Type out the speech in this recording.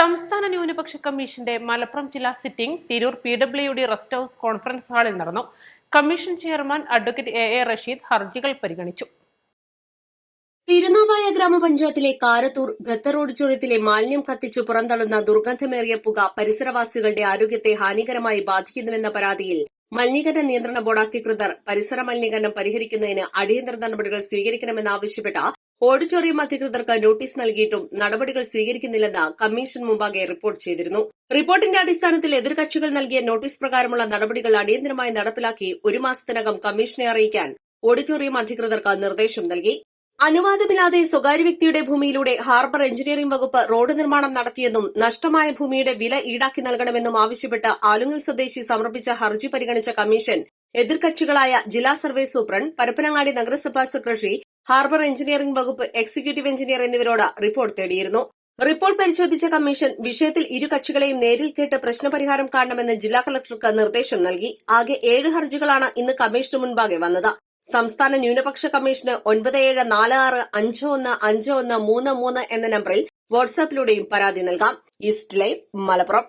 സംസ്ഥാന ന്യൂനപക്ഷ കമ്മീഷന്റെ മലപ്പുറം ജില്ലാ sitting Tirur PWD rest house conference ഹാളിൽ നടന്നു. Commission chairman advocate A Rasheed ഹർജികൾ പരിഗണിച്ചു. തിരുനാവായ ഗ്രാമപഞ്ചായത്തിലെ കാരത്തൂർ ഖത്തർ ഓഡിറ്റോറിയത്തിലെ മാലിന്യം കത്തിച്ചു പുറന്തള്ളുന്ന ദുർഗന്ധമേറിയ പുക പരിസരവാസികളുടെ ആരോഗ്യത്തെ ഹാനികരമായി ബാധിക്കുന്നുവെന്ന പരാതിയിൽ മലിനീകരണ നിയന്ത്രണ ബോർഡ് അധികൃതർ പരിസര മലിനീകരണം പരിഹരിക്കുന്നതിന് അടിയന്തര നടപടികൾ സ്വീകരിക്കണമെന്നാവശ്യപ്പെട്ട ഓഡിറ്റോറിയം അധികൃതർക്ക് നോട്ടീസ് നൽകിയിട്ടും നടപടികൾ സ്വീകരിക്കുന്നില്ലെന്ന് കമ്മീഷൻ മുമ്പാകെ റിപ്പോർട്ട് ചെയ്തിരുന്നു. റിപ്പോർട്ടിന്റെ അടിസ്ഥാനത്തിൽ എതിർകക്ഷികൾ നൽകിയ നോട്ടീസ് പ്രകാരമുള്ള നടപടികൾ അടിയന്തരമായി നടപ്പിലാക്കി ഒരു മാസത്തിനകം കമ്മീഷനെ അറിയിക്കാൻ ഓഡിറ്റോറിയം അധികൃതർക്ക് നിർദ്ദേശം നൽകി. അനുവാദമില്ലാതെ സ്വകാര്യ വ്യക്തിയുടെ ഭൂമിയിലൂടെ ഹാർബർ എഞ്ചിനീയറിംഗ് വകുപ്പ് റോഡ് നിർമ്മാണം നടത്തിയെന്നും നഷ്ടമായ ഭൂമിയുടെ വില ഈടാക്കി നൽകണമെന്നും ആവശ്യപ്പെട്ട് ആലുങ്ങൽ സ്വദേശി സമർപ്പിച്ച ഹർജി പരിഗണിച്ച കമ്മീഷൻ എതിർകക്ഷികളായ ജില്ലാ സർവേ സൂപ്രണ്ട്, പരപ്പനങ്ങാടി നഗരസഭാ സെക്രട്ടറി, ഹാർബർ എഞ്ചിനീയറിംഗ് വകുപ്പ് എക്സിക്യൂട്ടീവ് എഞ്ചിനീയർ എന്നിവരോട് റിപ്പോർട്ട് തേടിയിരുന്നു. റിപ്പോർട്ട് പരിശോധിച്ച കമ്മീഷൻ വിഷയത്തിൽ ഇരു കക്ഷികളെയും നേരിൽ കേട്ട് പ്രശ്നപരിഹാരം കാണണമെന്ന് ജില്ലാ കളക്ടർക്ക് നിർദ്ദേശം നൽകി. ആകെ 7 ഹർജികളാണ് ഇന്ന് കമ്മീഷന് മുൻപാകെ വന്നത്. സംസ്ഥാന ന്യൂനപക്ഷ കമ്മീഷന് 9746515133 എന്ന നമ്പറിൽ വാട്സാപ്പിലൂടെയും പരാതി നൽകാം. East live, Malappuram.